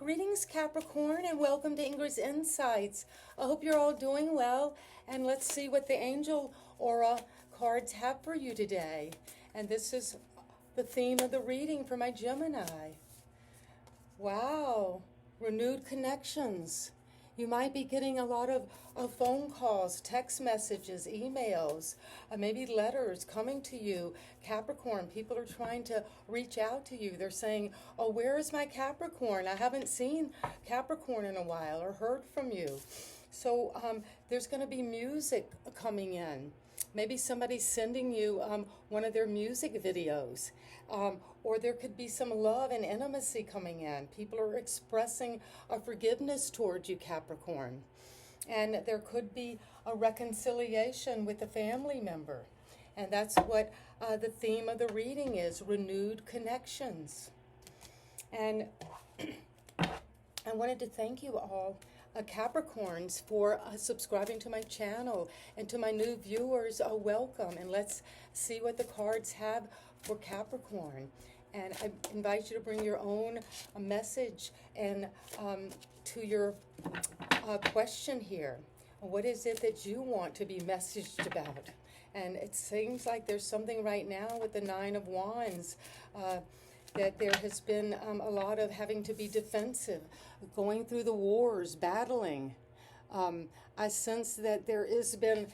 Greetings, Capricorn, and welcome to Ingrid's Insights. I hope you're all doing well, and let's see what the angel aura cards have for you today. And this is the theme of the reading for my Gemini. Wow, renewed connections. You might be getting a lot of phone calls, text messages, emails, maybe letters coming to you. Capricorn, people are trying to reach out to you. They're saying, oh, where is my Capricorn? I haven't seen Capricorn in a while or heard from you. So there's going to be music coming in. Maybe somebody's sending you one of their music videos. Or there could be some love and intimacy coming in. People are expressing a forgiveness towards you, Capricorn. And there could be a reconciliation with a family member. And that's what the theme of the reading is, renewed connections. And I wanted to thank you all, Capricorns, for subscribing to my channel, and to my new viewers, welcome, and let's see what the cards have for Capricorn. And I invite you to bring your own message and to your question here. What is it that you want to be messaged about? And it seems like there's something right now with the Nine of Wands, that there has been a lot of having to be defensive, going through the wars, battling. I sense that there has been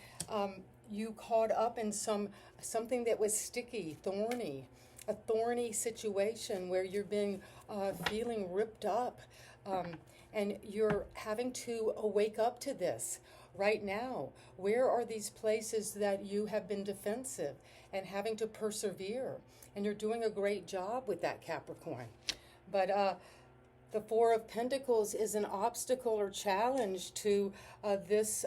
you caught up in something that was sticky, thorny, a thorny situation where you're being feeling ripped up, and you're having to wake up to this right now. Where are these places that you have been defensive and having to persevere? And you're doing a great job with that, Capricorn. But the Four of Pentacles is an obstacle or challenge to this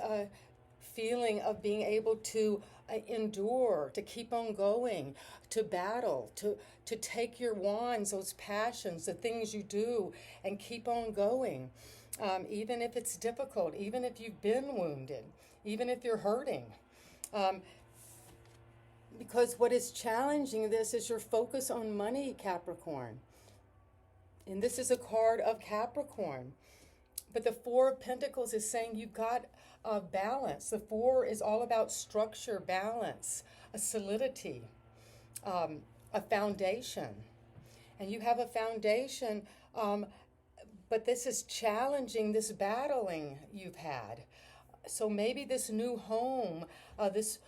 feeling of being able to endure, to keep on going, to battle, to take your wands, those passions, the things you do, and keep on going. Even if it's difficult, even if you've been wounded, even if you're hurting. Because what is challenging this is your focus on money, Capricorn. And this is a card of Capricorn. But the Four of Pentacles is saying you've got a balance. The Four is all about structure, balance, a solidity, a foundation. And you have a foundation, but this is challenging this battling you've had. So maybe this new home, this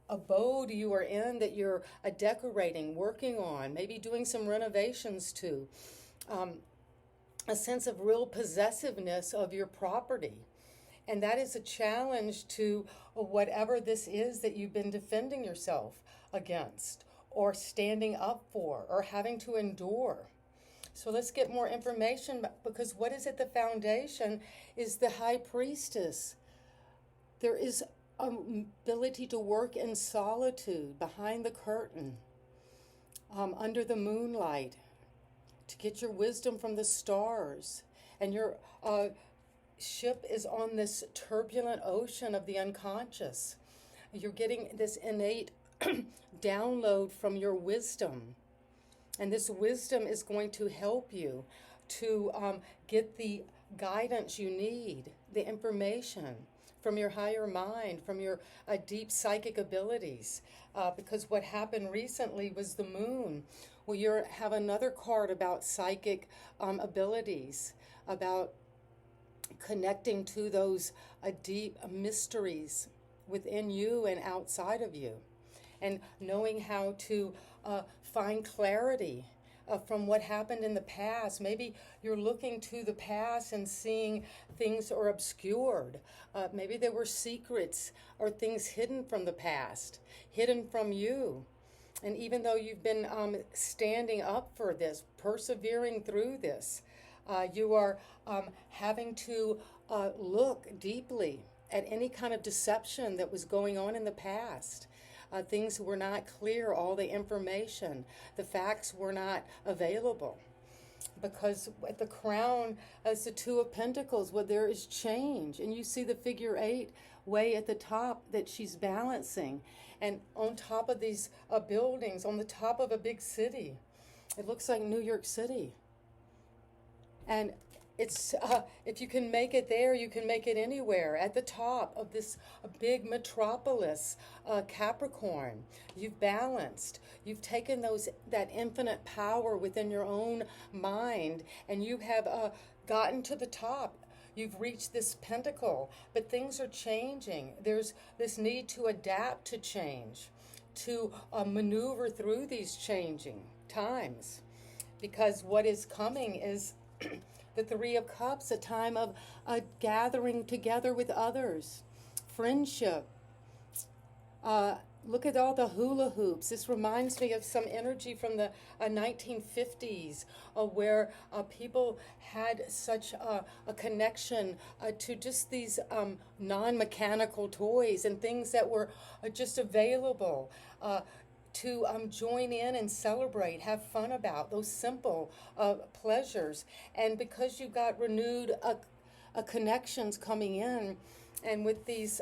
abode you are in that you're decorating, working on, maybe doing some renovations to, a sense of real possessiveness of your property. And that is a challenge to whatever this is that you've been defending yourself against, or standing up for, or having to endure. So let's get more information, because what is at the foundation is the High Priestess. There is an ability to work in solitude, behind the curtain, under the moonlight, to get your wisdom from the stars. And your ship is on this turbulent ocean of the unconscious. You're getting this innate download from your wisdom. And this wisdom is going to help you to get the guidance you need, the information from your higher mind, from your deep psychic abilities. Because what happened recently was the moon. Well, you have another card about psychic abilities, about connecting to those deep mysteries within you and outside of you, and knowing how to find clarity from what happened in the past. Maybe you're looking to the past and seeing things are obscured. Maybe there were secrets or things hidden from the past, hidden from you. And even though you've been standing up for this, persevering through this, you are having to look deeply at any kind of deception that was going on in the past. Things were not clear, all the information, the facts were not available. Because at the crown, as the Two of Pentacles, where there is change, and you see the figure 8 way at the top that she's balancing, and on top of these buildings, on the top of a big city. It looks like New York City. And it's if you can make it there, you can make it anywhere. At the top of this big metropolis, Capricorn, you've balanced. You've taken that infinite power within your own mind, and you have gotten to the top. You've reached this pinnacle, but things are changing. There's this need to adapt to change, to maneuver through these changing times, because what is coming is the Three of Cups, a time of gathering together with others, friendship. Look at all the hula hoops. This reminds me of some energy from the 1950s, where people had such a connection to just these non-mechanical toys and things that were just available. To join in and celebrate, have fun about those simple pleasures. And because you got renewed connections coming in, and with these,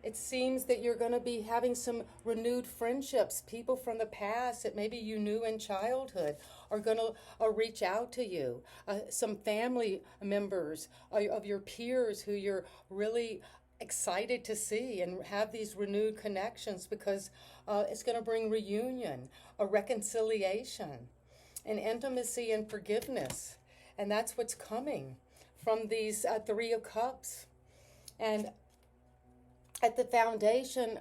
it seems that you're going to be having some renewed friendships. People from the past that maybe you knew in childhood are going to reach out to you. Some family members of your peers who you're really excited to see and have these renewed connections, because it's going to bring reunion, a reconciliation, an intimacy and forgiveness. And that's what's coming from these Three of Cups. And at the foundation,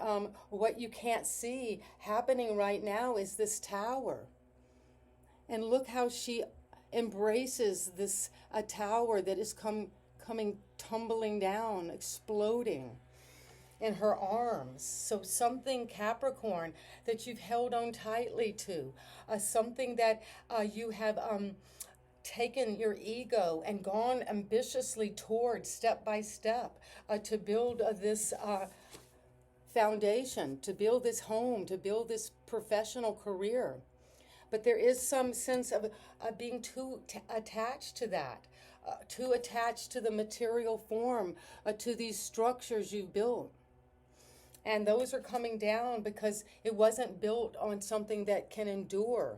what you can't see happening right now is this Tower. And look how she embraces this tower that is coming tumbling down, exploding in her arms. So something, Capricorn, that you've held on tightly to, something that you have taken your ego and gone ambitiously toward step by step to build this foundation, to build this home, to build this professional career. But there is some sense of being too attached to that. Too attached to the material form, to these structures you've built. And those are coming down because it wasn't built on something that can endure.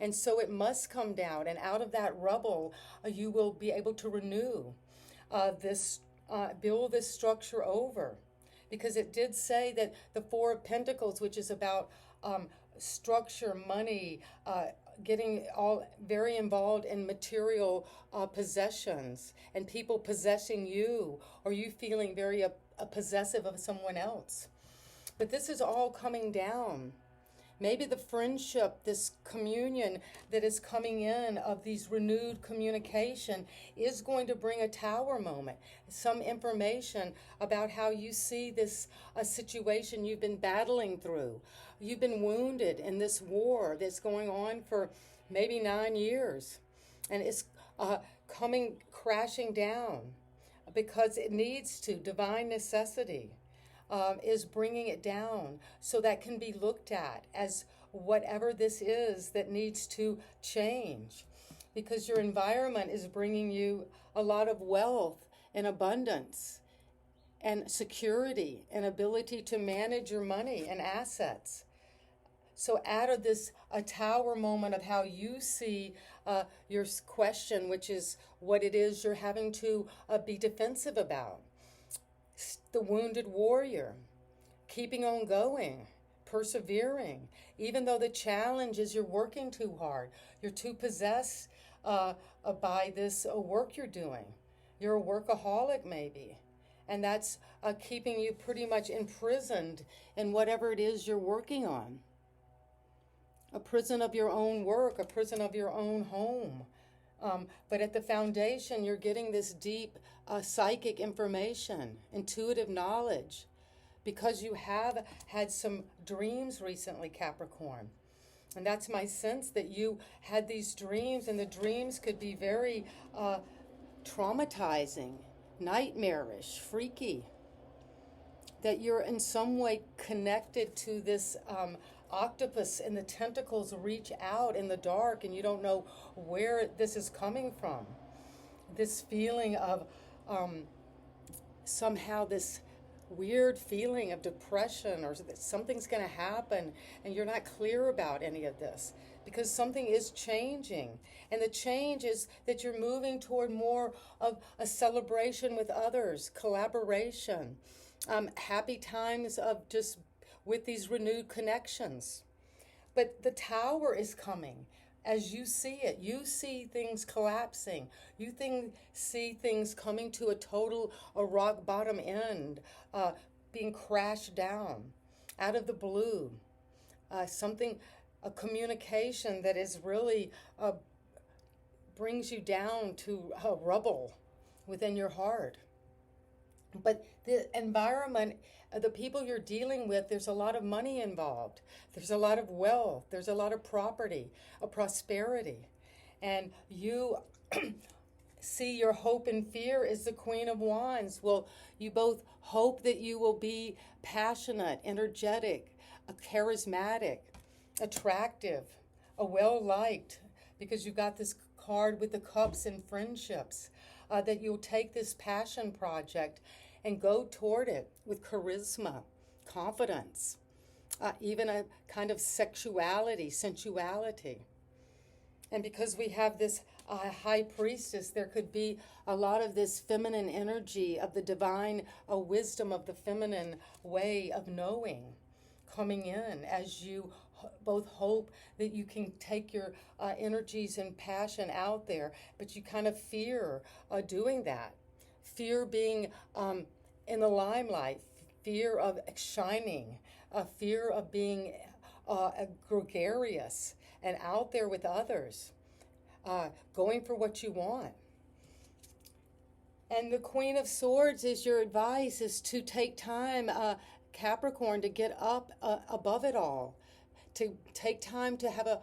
And so it must come down, and out of that rubble, you will be able to renew build this structure over. Because it did say that the Four of Pentacles, which is about structure, money, getting all very involved in material possessions, and people possessing you, or you feeling very possessive of someone else. But this is all coming down. Maybe the friendship, this communion that is coming in of these renewed communication is going to bring a Tower moment, some information about how you see this situation you've been battling through. You've been wounded in this war that's going on for maybe 9 years, and it's coming crashing down because it needs to. Divine necessity is bringing it down, so that can be looked at as whatever this is that needs to change, because your environment is bringing you a lot of wealth and abundance and security and ability to manage your money and assets. So out of this a Tower moment of how you see your question, which is what it is you're having to be defensive about. The wounded warrior, keeping on going, persevering, even though the challenge is you're working too hard. You're too possessed by this work you're doing. You're a workaholic maybe. And that's keeping you pretty much imprisoned in whatever it is you're working on. A prison of your own work, a prison of your own home. But at the foundation, you're getting this deep psychic information, intuitive knowledge, because you have had some dreams recently, Capricorn. And that's my sense, that you had these dreams, and the dreams could be very traumatizing, nightmarish, freaky, that you're in some way connected to this octopus, and the tentacles reach out in the dark and you don't know where this is coming from. This feeling of somehow this weird feeling of depression, or that something's going to happen and you're not clear about any of this. because something is changing. And the change is that you're moving toward more of a celebration with others, collaboration, happy times of just with these renewed connections. But the tower is coming. As you see it, you see things collapsing. See things coming to a rock bottom end, being crashed down out of the blue. A communication that is really brings you down to rubble within your heart. But the environment, the people you're dealing with, there's a lot of money involved. There's a lot of wealth. There's a lot of property, a prosperity. And you see your hope and fear is the Queen of Wands. Well, you both hope that you will be passionate, energetic, charismatic, attractive, well-liked, because you got this card with the cups and friendships, that you'll take this passion project and go toward it with charisma, confidence, even a kind of sexuality, sensuality. And because we have this high priestess, there could be a lot of this feminine energy of the divine wisdom of the feminine way of knowing coming in as you both hope that you can take your energies and passion out there, but you kind of fear doing that. Fear being in the limelight, fear of shining, fear of being gregarious and out there with others, going for what you want. And the Queen of Swords is your advice is to take time, Capricorn, to get up above it all, to take time to have a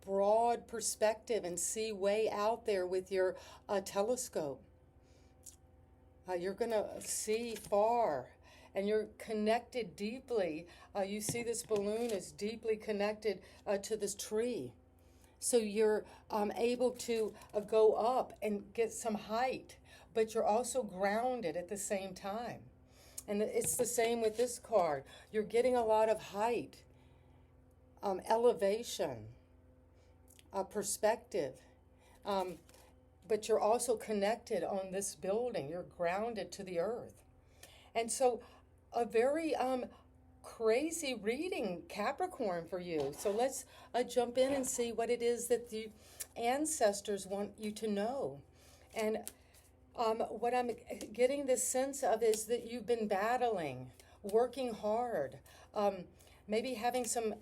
broad perspective and see way out there with your telescope. You're going to see far, and you're connected deeply. You see this balloon is deeply connected to this tree. So you're able to go up and get some height, but you're also grounded at the same time. And it's the same with this card. You're getting a lot of height, elevation, perspective. But you're also connected on this building. You're grounded to the earth. And so a very crazy reading, Capricorn, for you. So let's jump in and see what it is that the ancestors want you to know. And what I'm getting this sense of is that you've been battling, working hard, maybe having some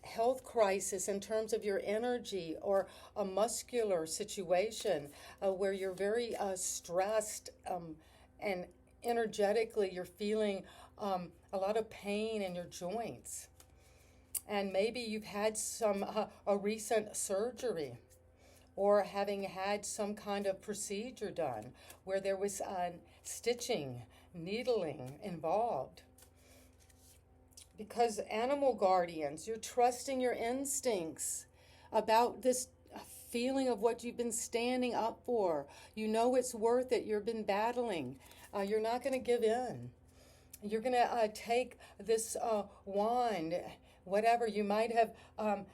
health crisis in terms of your energy, or a muscular situation where you're very stressed, and energetically you're feeling a lot of pain in your joints. And maybe you've had a recent surgery, or having had some kind of procedure done where there was stitching, needling involved. Because animal guardians, you're trusting your instincts about this feeling of what you've been standing up for. You know it's worth it. You've been battling. You're not going to give in. You're going to take this wand, whatever. You might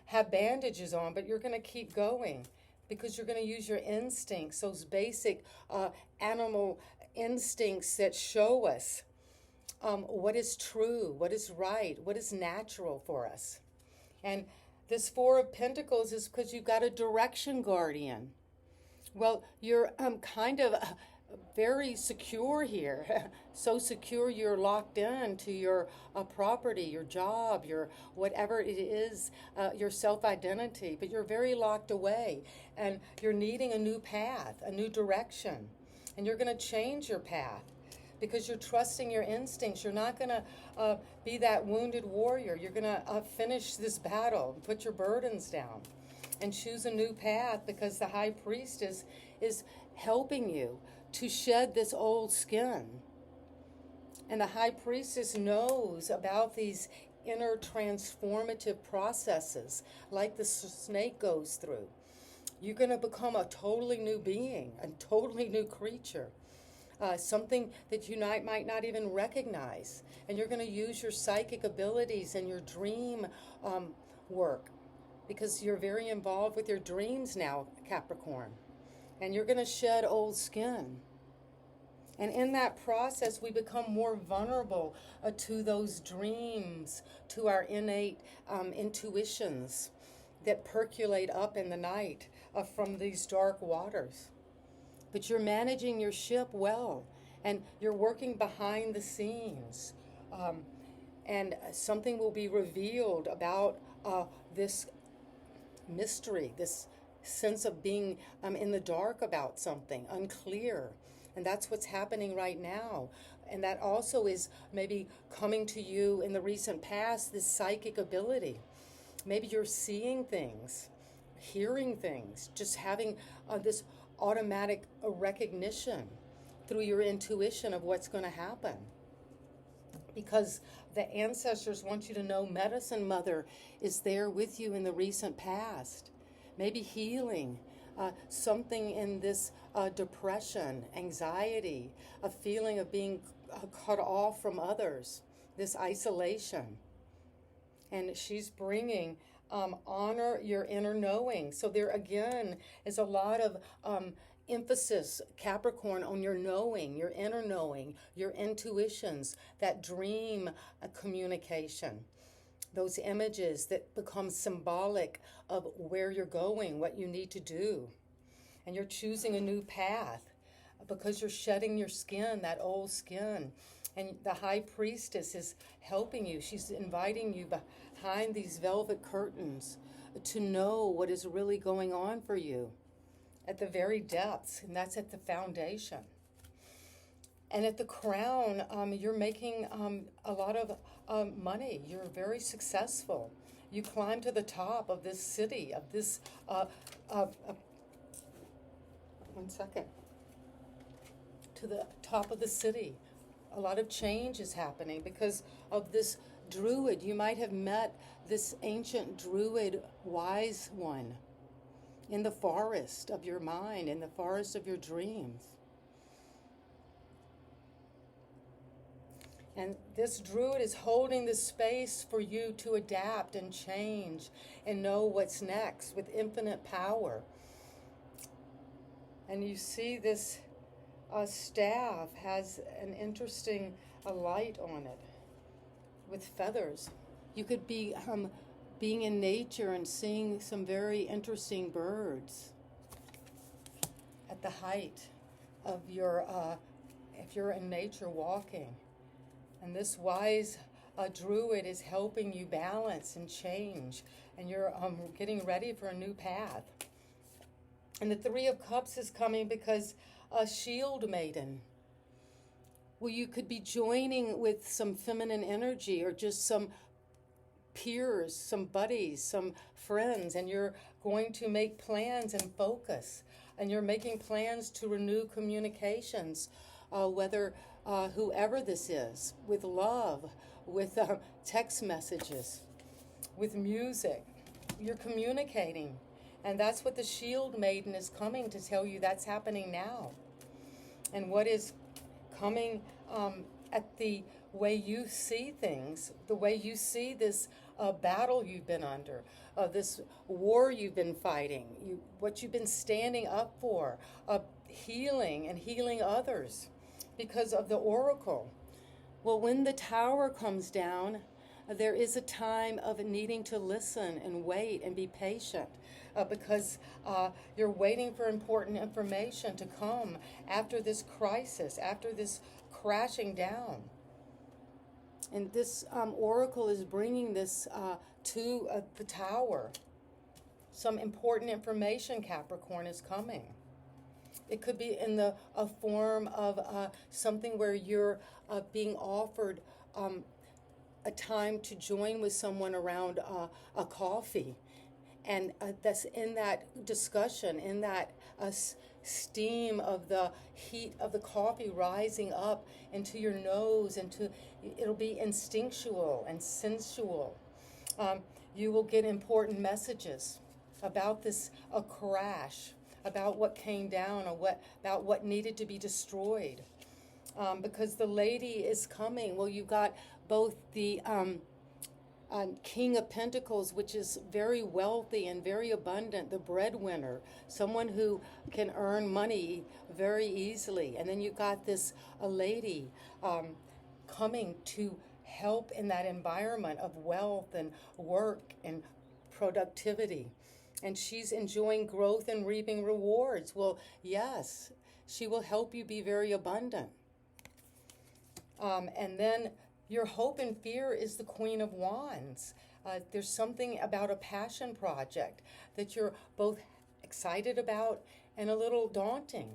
have bandages on, but you're going to keep going because you're going to use your instincts, those basic animal instincts that show us what is true, what is right, what is natural for us. And this Four of Pentacles is because you've got a direction guardian. Well, you're kind of very secure here. So secure you're locked in to your property, your job, your whatever it is, your self-identity. But you're very locked away, and you're needing a new path, a new direction. And you're going to change your path because you're trusting your instincts. You're not going to be that wounded warrior. You're going to finish this battle, put your burdens down, and choose a new path, because the High Priestess is helping you to shed this old skin. And the High Priestess knows about these inner transformative processes like the snake goes through. You're going to become a totally new being, a totally new creature, something that you might not even recognize. And you're going to use your psychic abilities and your dream work because you're very involved with your dreams now, Capricorn. And you're going to shed old skin. And in that process, we become more vulnerable to those dreams, to our innate intuitions that percolate up in the night from these dark waters. But you're managing your ship well, and you're working behind the scenes. And something will be revealed about this mystery, this sense of being in the dark about something, unclear. And that's what's happening right now. And that also is maybe coming to you in the recent past, this psychic ability. Maybe you're seeing things, hearing things, just having this automatic recognition through your intuition of what's going to happen. Because the ancestors want you to know Medicine Mother is there with you in the recent past. Maybe healing something in this depression, anxiety, a feeling of being cut off from others, this isolation. And she's bringing honor your inner knowing. So there again is a lot of emphasis, Capricorn, on your knowing, your inner knowing, your intuitions, that dream communication, those images that become symbolic of where you're going, what you need to do. And you're choosing a new path because you're shedding your skin, that old skin. And the High Priestess is helping you. She's inviting you behind these velvet curtains to know what is really going on for you at the very depths, and that's at the foundation. And at the crown, you're making a lot of money. You're very successful. You climb to the top of this city, of this, 1 second, to the top of the city. A lot of change is happening because of this druid. You might have met this ancient druid wise one in the forest of your mind, in the forest of your dreams. And this druid is holding the space for you to adapt and change and know what's next with infinite power. And you see this staff has an interesting light on it with feathers. You could be being in nature and seeing some very interesting birds at the height of your, if you're in nature walking. And this wise druid is helping you balance and change, and you're getting ready for a new path. And the Three of Cups is coming because a shield maiden. Well, you could be joining with some feminine energy or just some peers, some buddies, some friends, and you're going to make plans and focus. And you're making plans to renew communications, whether whoever this is, with love, with text messages, with music. You're communicating. And that's what the Shield Maiden is coming to tell you. That's happening now. And what is coming at the way you see things, the way you see this battle you've been under, this war you've been fighting, what you've been standing up for, healing and healing others because of the oracle. Well, when the tower comes down, there is a time of needing to listen and wait and be patient because you're waiting for important information to come after this crisis, after this crashing down. And this oracle is bringing this to the tower. Some important information, Capricorn, is coming. It could be in the form of something where you're being offered a time to join with someone around a coffee. And that's in that discussion, in that steam of the heat of the coffee rising up into your nose, it'll be instinctual and sensual. You will get important messages about this crash, about what came down, or about what needed to be destroyed. Because the lady is coming. Well, you've got both the King of Pentacles, which is very wealthy and very abundant, the breadwinner, someone who can earn money very easily. And then you got this a lady coming to help in that environment of wealth and work and productivity. And she's enjoying growth and reaping rewards. Well, yes, she will help you be very abundant. And then your hope and fear is the Queen of Wands. There's something about a passion project that you're both excited about and a little daunting.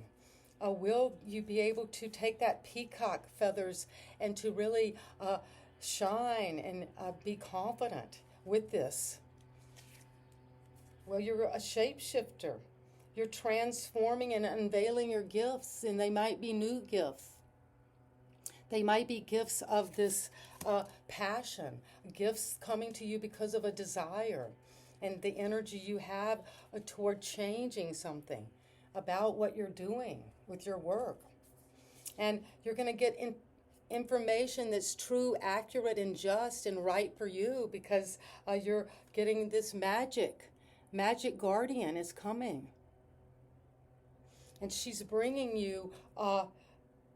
Will you be able to take that peacock feathers and to really shine and be confident with this? Well, you're a shapeshifter. You're transforming and unveiling your gifts, and they might be new gifts. They might be gifts of this passion, gifts coming to you because of a desire and the energy you have toward changing something about what you're doing with your work. And you're going to get information that's true, accurate, and just and right for you because you're getting this magic. Magic guardian is coming. And she's bringing you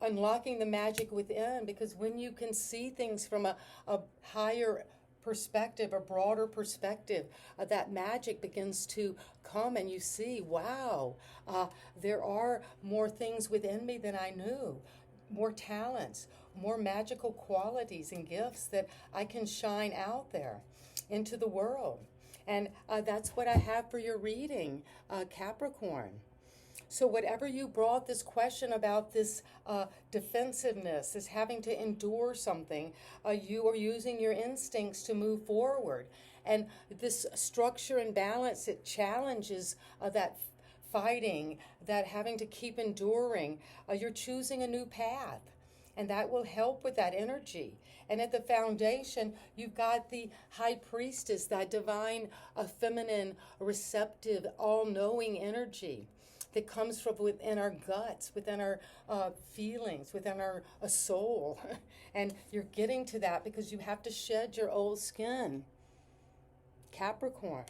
unlocking the magic within, because when you can see things from a higher perspective, a broader perspective, that magic begins to come and you see, wow, there are more things within me than I knew, more talents, more magical qualities and gifts that I can shine out there into the world. And that's what I have for your reading, Capricorn. So whatever you brought this question about this defensiveness, this having to endure something, you are using your instincts to move forward. And this structure and balance, it challenges that fighting, that having to keep enduring. You're choosing a new path, and that will help with that energy. And at the foundation, you've got the High Priestess, that divine, feminine, receptive, all-knowing energy that comes from within our guts, within our feelings, within our soul. And you're getting to that because you have to shed your old skin, Capricorn,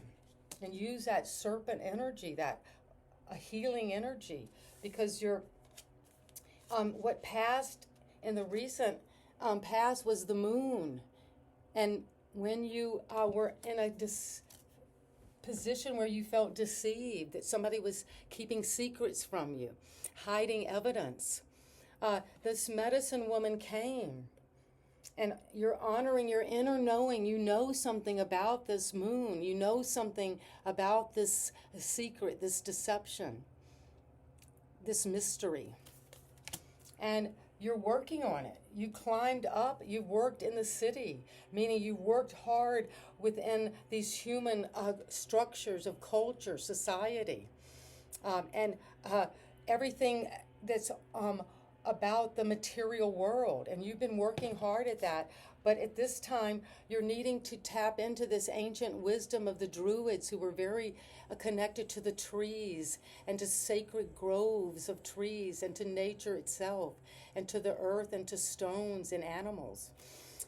and use that serpent energy, that a healing energy, because you're what passed in the recent past was the moon. And when you were in a position where you felt deceived, that somebody was keeping secrets from you, hiding evidence, this medicine woman came, and you're honoring your inner knowing. You know something about this moon. You know something about this secret, this deception, this mystery. And you're working on it. You climbed up, you worked in the city, meaning you worked hard within these human structures of culture, society, and everything that's about the material world. And you've been working hard at that. But at this time, you're needing to tap into this ancient wisdom of the Druids, who were very connected to the trees and to sacred groves of trees and to nature itself and to the earth and to stones and animals.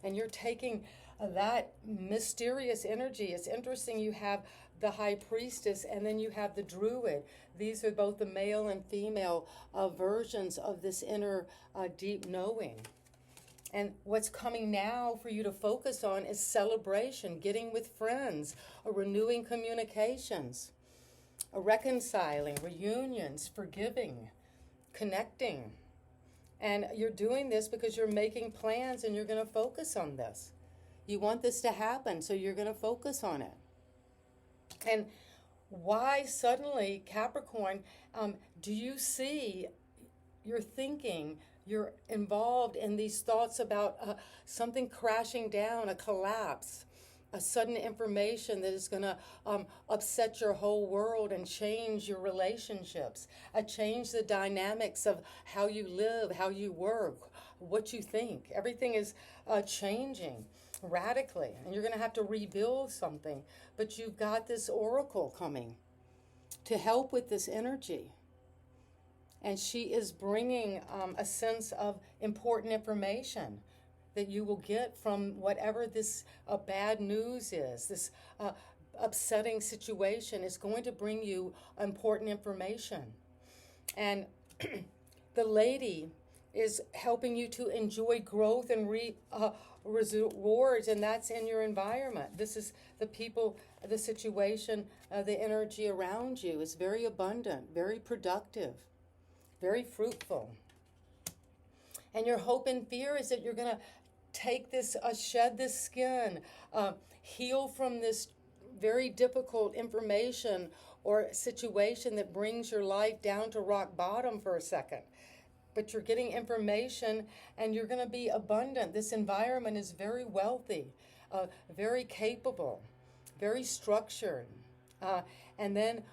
And you're taking that mysterious energy. It's interesting, you have the High Priestess and then you have the Druid. These are both the male and female versions of this inner deep knowing. And what's coming now for you to focus on is celebration, getting with friends, renewing communications, reconciling, reunions, forgiving, connecting. And you're doing this because you're making plans and you're going to focus on this. You want this to happen, so you're going to focus on it. And why suddenly, Capricorn, do you see, you're thinking, you're involved in these thoughts about something crashing down, a collapse, a sudden information that is going to upset your whole world and change your relationships, change the dynamics of how you live, how you work, what you think. Everything is changing radically, and you're going to have to rebuild something. But you've got this oracle coming to help with this energy. And she is bringing a sense of important information that you will get from whatever this bad news is, this upsetting situation is going to bring you important information. And the lady is helping you to enjoy growth and rewards, and that's in your environment. This is the people, the situation, the energy around you is very abundant, very productive, very fruitful. And your hope and fear is that you're going to take this, shed this skin, heal from this very difficult information or situation that brings your life down to rock bottom for a second. But you're getting information and you're going to be abundant. This environment is very wealthy, very capable, very structured. And then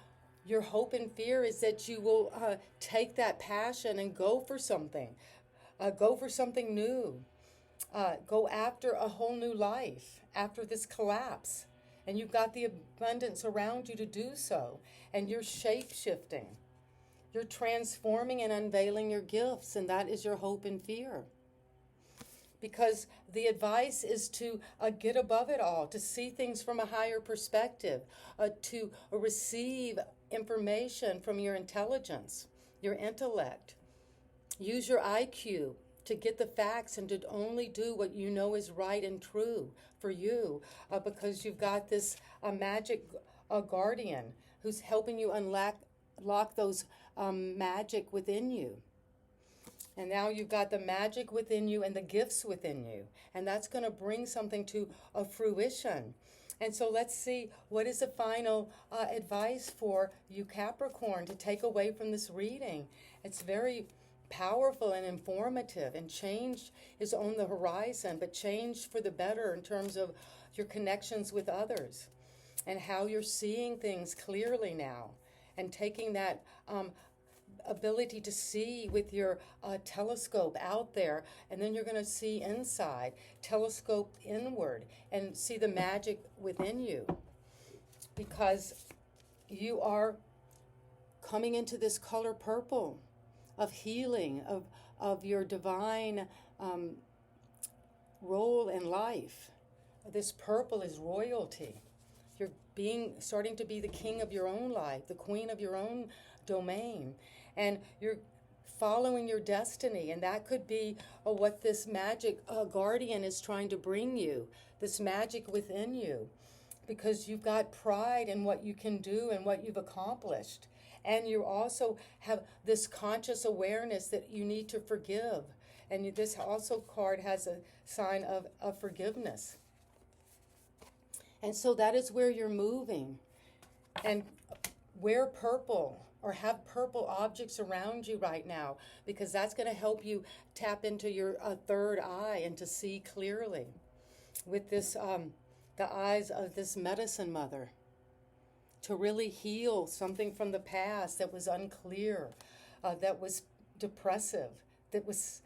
your hope and fear is that you will take that passion and go for something. Go for something new. Go after a whole new life after this collapse. And you've got the abundance around you to do so. And you're shape-shifting. You're transforming and unveiling your gifts, and that is your hope and fear. Because the advice is to get above it all, to see things from a higher perspective, to receive information from your intelligence, your intellect. Use your IQ to get the facts and to only do what you know is right and true for you, because you've got this magic guardian who's helping you unlock those magic within you. And now you've got the magic within you and the gifts within you. And that's going to bring something to a fruition. And so let's see, what is the final advice for you, Capricorn, to take away from this reading? It's very powerful and informative, and change is on the horizon, but change for the better in terms of your connections with others and how you're seeing things clearly now, and taking that ability to see with your telescope out there, and then you're going to see inside, telescope inward, and see the magic within you, because you are coming into this color purple of healing, of your divine role in life. This purple is royalty. You're starting to be the king of your own life, the queen of your own domain, and you're following your destiny, and that could be what this magic guardian is trying to bring you, this magic within you, because you've got pride in what you can do and what you've accomplished. And you also have this conscious awareness that you need to forgive. And this also card has a sign of forgiveness. And so that is where you're moving. And wear purple, or have purple objects around you right now, because that's going to help you tap into your third eye and to see clearly with this, the eyes of this medicine mother, to really heal something from the past that was unclear, that was depressive, that was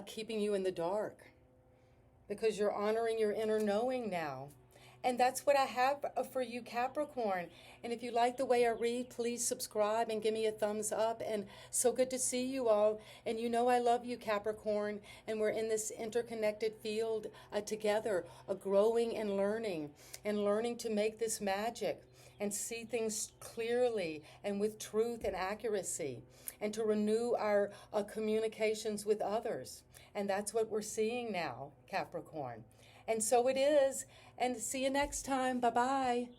keeping you in the dark, because you're honoring your inner knowing now. And that's what I have for you, Capricorn. And if you like the way I read, please subscribe and give me a thumbs up. And so good to see you all. And you know I love you, Capricorn. And we're in this interconnected field together, growing and learning to make this magic and see things clearly and with truth and accuracy, and to renew our communications with others. And that's what we're seeing now, Capricorn. And so it is. And see you next time. Bye-bye.